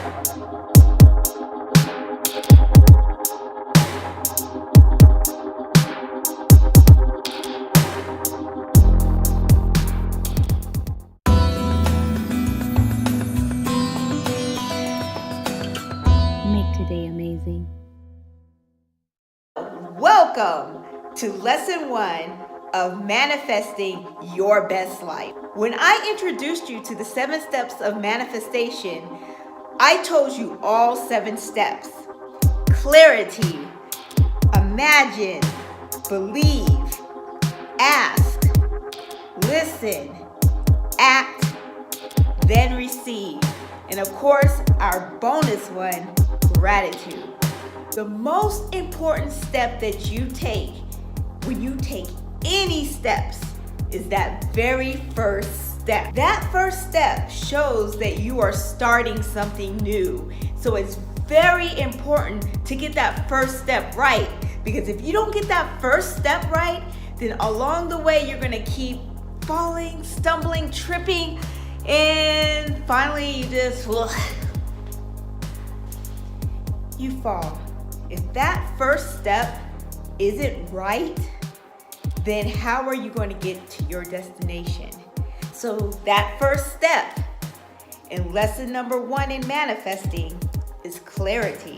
Make today amazing. Welcome to lesson 1 of manifesting your best life. When I introduced you to the 7 steps of manifestation, I told you all 7 steps. Clarity, imagine, believe, ask, listen, act, then receive. And of course, our bonus one, gratitude. The most important step that you take when you take any steps is that very first step. That first step shows that you are starting something new. So it's very important to get that first step right, because if you don't get that first step right, then along the way you're gonna keep falling, stumbling, tripping, and finally you just you fall. If that first step isn't right, then how are you going to get to your destination? So that first step in lesson number 1 in manifesting is clarity.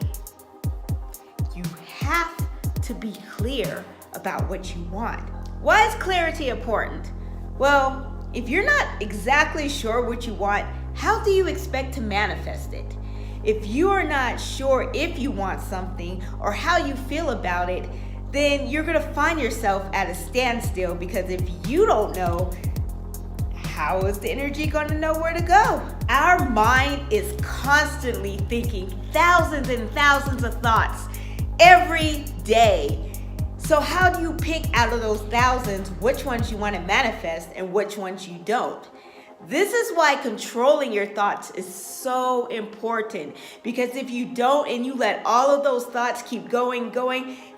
You have to be clear about what you want. Why is clarity important? Well, if you're not exactly sure what you want, how do you expect to manifest it? If you are not sure if you want something or how you feel about it, then you're gonna find yourself at a standstill, because if you don't know, how is the energy gonna know where to go? Our mind is constantly thinking thousands and thousands of thoughts every day. So how do you pick out of those thousands which ones you want to manifest and which ones you don't? This is why controlling your thoughts is so important, because if you don't and you let all of those thoughts keep going,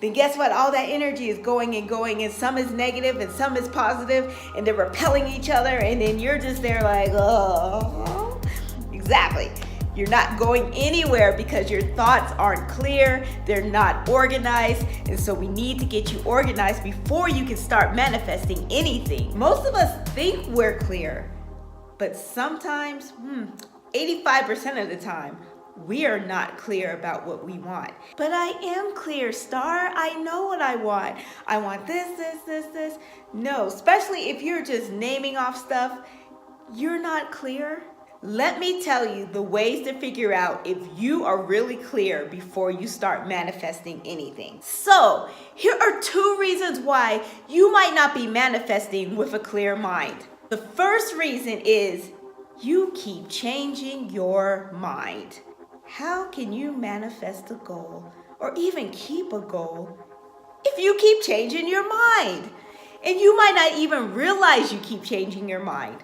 then guess what? All that energy is going, and some is negative and some is positive, and they're repelling each other, and then you're just there like, oh, exactly. You're not going anywhere because your thoughts aren't clear, they're not organized, and so we need to get you organized before you can start manifesting anything. Most of us think we're clear, but sometimes, 85% of the time, we are not clear about what we want. But I am clear, Star. I know what I want. I want this. No, especially if you're just naming off stuff, you're not clear. Let me tell you the ways to figure out if you are really clear before you start manifesting anything. So, here are 2 reasons why you might not be manifesting with a clear mind. The first reason is you keep changing your mind. How can you manifest a goal or even keep a goal if you keep changing your mind? And you might not even realize you keep changing your mind.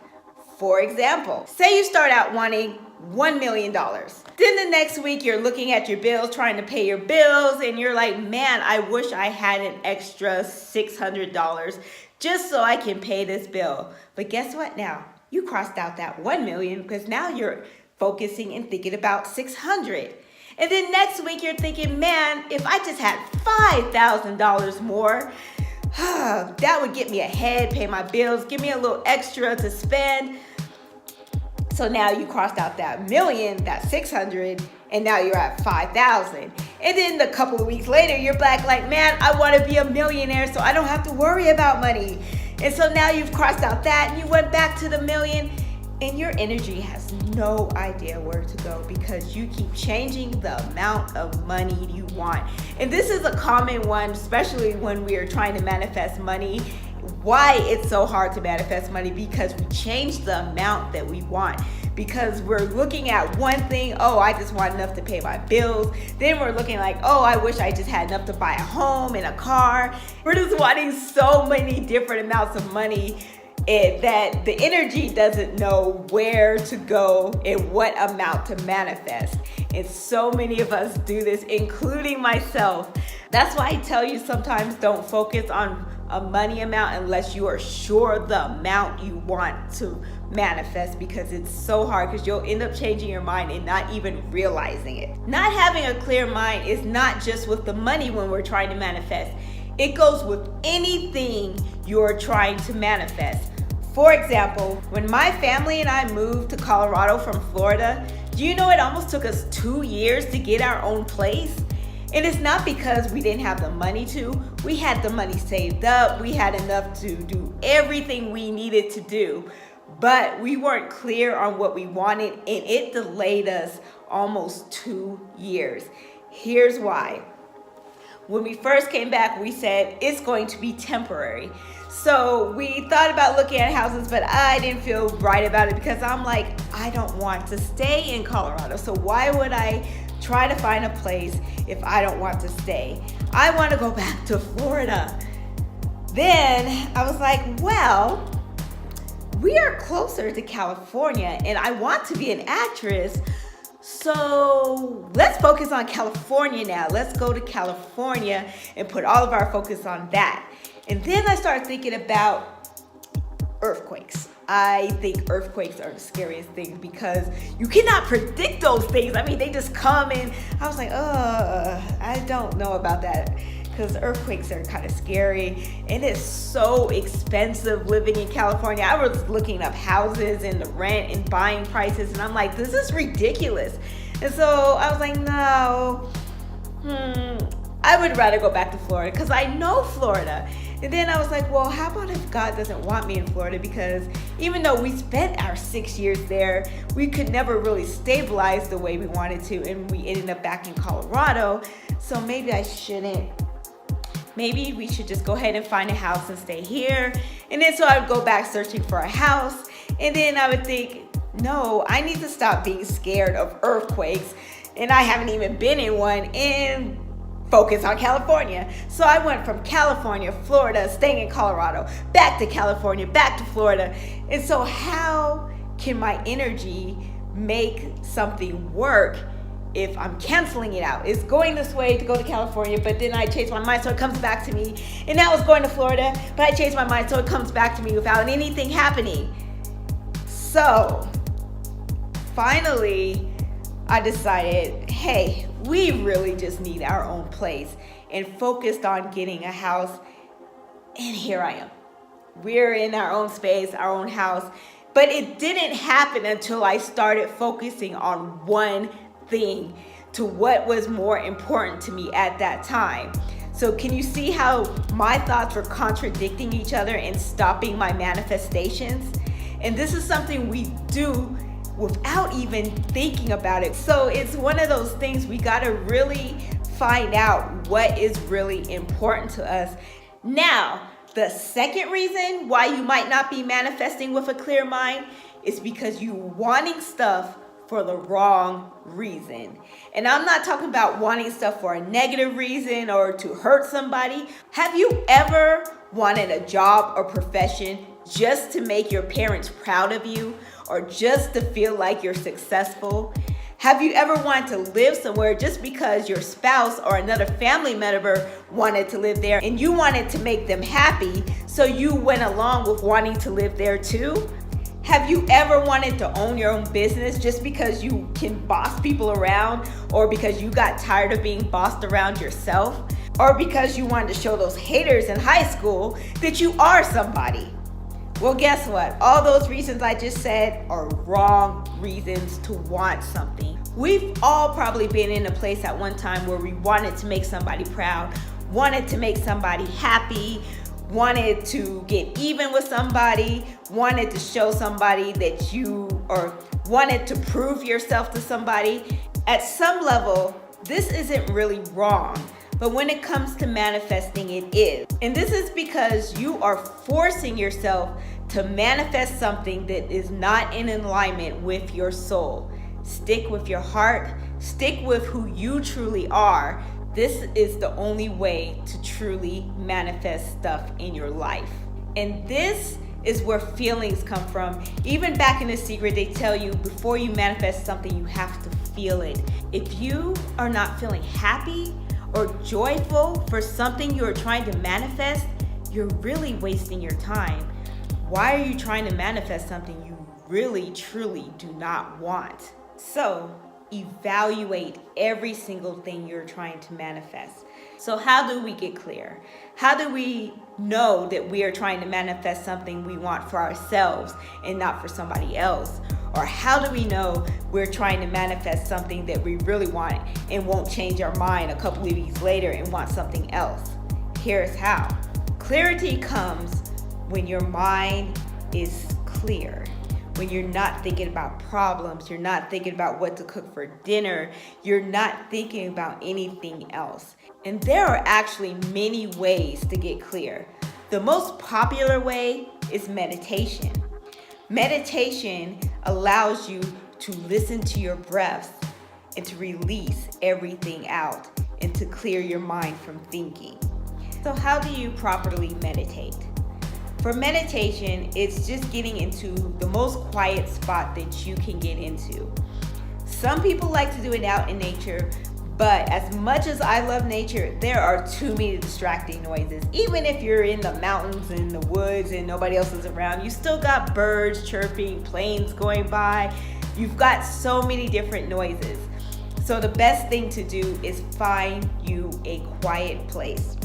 For example, say you start out wanting $1 million. Then the next week you're looking at your bills, trying to pay your bills, and you're like, man, I wish I had an extra $600 just so I can pay this bill. But guess what now? You crossed out that 1 million because now you're focusing and thinking about 600. And then next week you're thinking, man, if I just had $5,000 more, that would get me ahead, pay my bills, give me a little extra to spend. So now you crossed out that million, that 600, and now you're at 5,000. And then a couple of weeks later, you're back like, man, I want to be a millionaire so I don't have to worry about money. And so now you've crossed out that and you went back to the million, and your energy has no idea where to go because you keep changing the amount of money you want. And this is a common one, especially when we are trying to manifest money. Why it's so hard to manifest money? Because we change the amount that we want. Because we're looking at one thing, oh, I just want enough to pay my bills. Then we're looking like, oh, I wish I just had enough to buy a home and a car. We're just wanting so many different amounts of money that the energy doesn't know where to go and what amount to manifest. And so many of us do this, including myself. That's why I tell you sometimes don't focus on a money amount unless you are sure the amount you want to manifest because it's so hard, because you'll end up changing your mind and not even realizing it. Not having a clear mind is not just with the money when we're trying to manifest. It goes with anything you're trying to manifest. For example, when my family and I moved to Colorado from Florida, do you know it almost took us 2 years to get our own place? And it's not because we didn't have the money to. We had the money saved up. We had enough to do everything we needed to do. But we weren't clear on what we wanted, and it delayed us almost 2 years. Here's why. When we first came back, we said it's going to be temporary. So we thought about looking at houses, but I didn't feel right about it because I'm like, I don't want to stay in Colorado. So why would I try to find a place if I don't want to stay? I want to go back to Florida. Then I was like, well, we are closer to California and I want to be an actress. So let's focus on California now. Let's go to California and put all of our focus on that. And then I started thinking about earthquakes. I think earthquakes are the scariest thing because you cannot predict those things. I mean, they just come and I was like, I don't know about that, because earthquakes are kind of scary and it's so expensive living in California. I was looking up houses and the rent and buying prices and I'm like, this is ridiculous. And so I was like, no, I would rather go back to Florida because I know Florida. And then I was like, well, how about if God doesn't want me in Florida? Because even though we spent our 6 years there, we could never really stabilize the way we wanted to. And we ended up back in Colorado. So maybe I shouldn't. Maybe we should just go ahead and find a house and stay here. And then so I would go back searching for a house. And then I would think, no, I need to stop being scared of earthquakes. And I haven't even been in one, and focus on California. So I went from California, Florida, staying in Colorado, back to California, back to Florida. And so how can my energy make something work if I'm canceling it out? It's going this way to go to California, but then I change my mind so it comes back to me. And now it's going to Florida, but I changed my mind so it comes back to me without anything happening. So finally, I decided, hey, we really just need our own place, and focused on getting a house. And here I am. We're in our own space, our own house. But it didn't happen until I started focusing on one thing, to what was more important to me at that time. So can you see how my thoughts were contradicting each other and stopping my manifestations? And this is something we do without even thinking about it. So it's one of those things we gotta really find out what is really important to us. Now, the second reason why you might not be manifesting with a clear mind is because you're wanting stuff for the wrong reason. And I'm not talking about wanting stuff for a negative reason or to hurt somebody. Have you ever wanted a job or profession just to make your parents proud of you, or just to feel like you're successful? Have you ever wanted to live somewhere just because your spouse or another family member wanted to live there and you wanted to make them happy, so you went along with wanting to live there too? Have you ever wanted to own your own business just because you can boss people around, or because you got tired of being bossed around yourself, or because you wanted to show those haters in high school that you are somebody? Well, guess what? All those reasons I just said are wrong reasons to want something. We've all probably been in a place at one time where we wanted to make somebody proud, wanted to make somebody happy, wanted to get even with somebody, wanted to show somebody that or wanted to prove yourself to somebody. At some level, this isn't really wrong. But when it comes to manifesting, it is. And this is because you are forcing yourself to manifest something that is not in alignment with your soul. Stick with your heart. Stick with who you truly are. This is the only way to truly manifest stuff in your life. And this is where feelings come from. Even back in The Secret, they tell you before you manifest something, you have to feel it. If you are not feeling happy or joyful for something you're trying to manifest, you're really wasting your time. Why are you trying to manifest something you really, truly do not want. So evaluate every single thing you're trying to manifest. So how do we get clear? How do we know that we are trying to manifest something we want for ourselves and not for somebody else? Or how do we know we're trying to manifest something that we really want and won't change our mind a couple of weeks later and want something else? Here's how. Clarity comes when your mind is clear. When you're not thinking about problems, you're not thinking about what to cook for dinner, you're not thinking about anything else. And there are actually many ways to get clear. The most popular way is meditation. Meditation allows you to listen to your breaths and to release everything out and to clear your mind from thinking. So how do you properly meditate? For meditation, it's just getting into the most quiet spot that you can get into. Some people like to do it out in nature, but as much as I love nature, there are too many distracting noises. Even if you're in the mountains and the woods and nobody else is around, you still got birds chirping, planes going by. You've got so many different noises. So the best thing to do is find you a quiet place.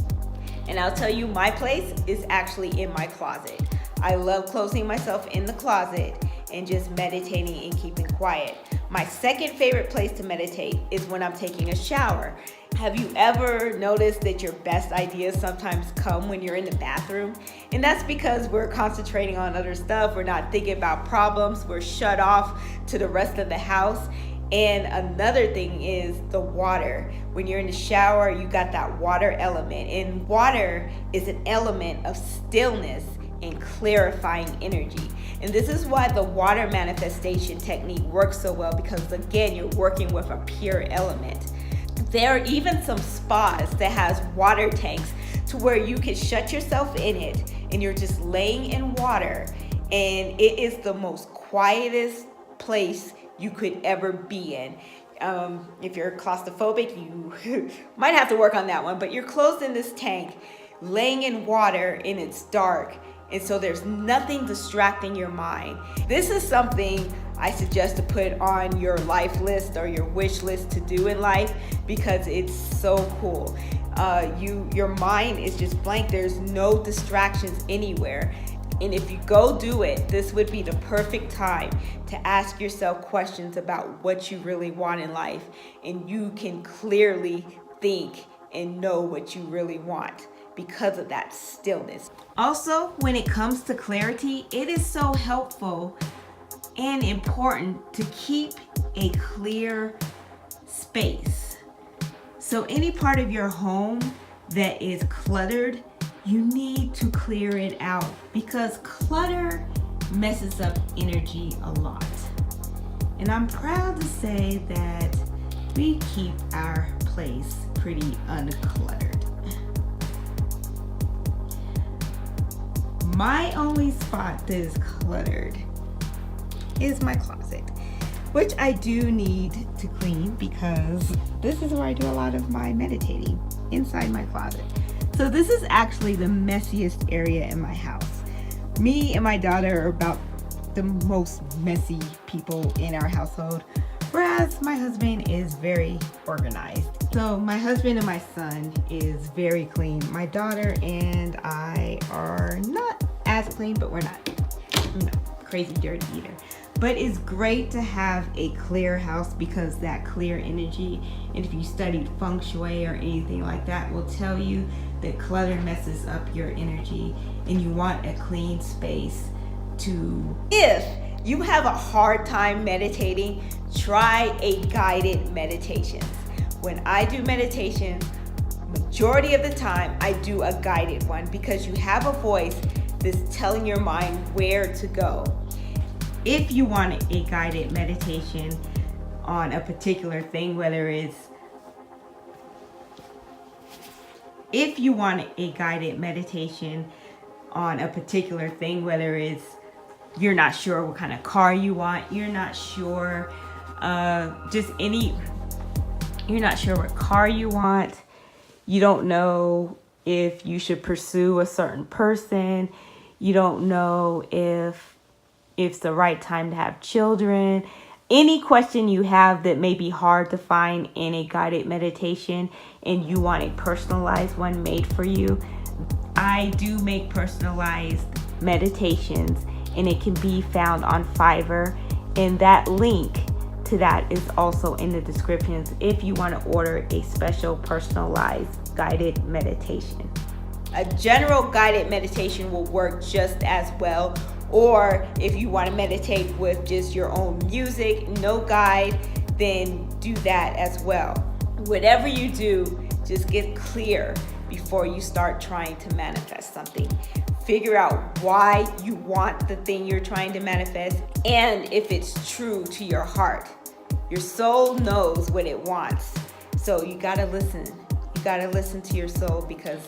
And I'll tell you, my place is actually in my closet. I love closing myself in the closet and just meditating and keeping quiet. My second favorite place to meditate is when I'm taking a shower. Have you ever noticed that your best ideas sometimes come when you're in the bathroom? And that's because we're concentrating on other stuff. We're not thinking about problems. We're shut off to the rest of the house. And another thing is the water. When you're in the shower, you got that water element. And water is an element of stillness and clarifying energy. And this is why the water manifestation technique works so well, because again, you're working with a pure element. There are even some spas that has water tanks to where you can shut yourself in it and you're just laying in water, and it is the most quietest place you could ever be in. If you're claustrophobic, you might have to work on that one, but you're closed in this tank, laying in water, and it's dark, and so there's nothing distracting your mind. This is something I suggest to put on your life list or your wish list to do in life, because it's so cool. Your mind is just blank. There's no distractions anywhere. And if you go do it, this would be the perfect time to ask yourself questions about what you really want in life. And you can clearly think and know what you really want because of that stillness. Also, when it comes to clarity, it is so helpful and important to keep a clear space. So any part of your home that is cluttered, you need to clear it out, because clutter messes up energy a lot. And I'm proud to say that we keep our place pretty uncluttered. My only spot that is cluttered is my closet, which I do need to clean, because this is where I do a lot of my meditating, inside my closet. So this is actually the messiest area in my house. Me and my daughter are about the most messy people in our household, whereas my husband is very organized. So my husband and my son is very clean. My daughter and I are not as clean, but we're not crazy dirty either. But it's great to have a clear house, because that clear energy, and if you studied feng shui or anything like that, will tell you that clutter messes up your energy, and you want a clean space to... If you have a hard time meditating, try a guided meditation. When I do meditation, majority of the time I do a guided one, because you have a voice that's telling your mind where to go. If you want a guided meditation on a particular thing, whether it's you're not sure what kind of car you want, you're not sure you're not sure what car you want, you don't know if you should pursue a certain person, you don't know if if it's the right time to have children. Any question you have that may be hard to find in a guided meditation and you want a personalized one made for you, I do make personalized meditations, and it can be found on Fiverr, and that link to that is also in the descriptions if you want to order a special personalized guided meditation. A general guided meditation will work just as well, or if you want to meditate with just your own music, no guide, then do that as well. Whatever you do, just get clear before you start trying to manifest something. Figure out why you want the thing you're trying to manifest, and if it's true to your heart. Your soul knows what it wants, so you gotta listen. You gotta listen to your soul, because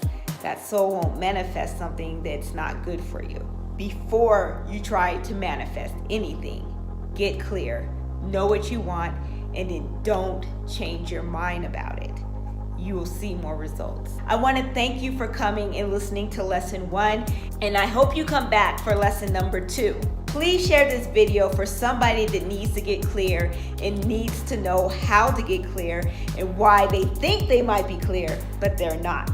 that soul won't manifest something that's not good for you. Before you try to manifest anything, get clear, know what you want, and then don't change your mind about it. You will see more results. I want to thank you for coming and listening to lesson 1, and I hope you come back for lesson number 2. Please share this video for somebody that needs to get clear and needs to know how to get clear and why they think they might be clear, but they're not.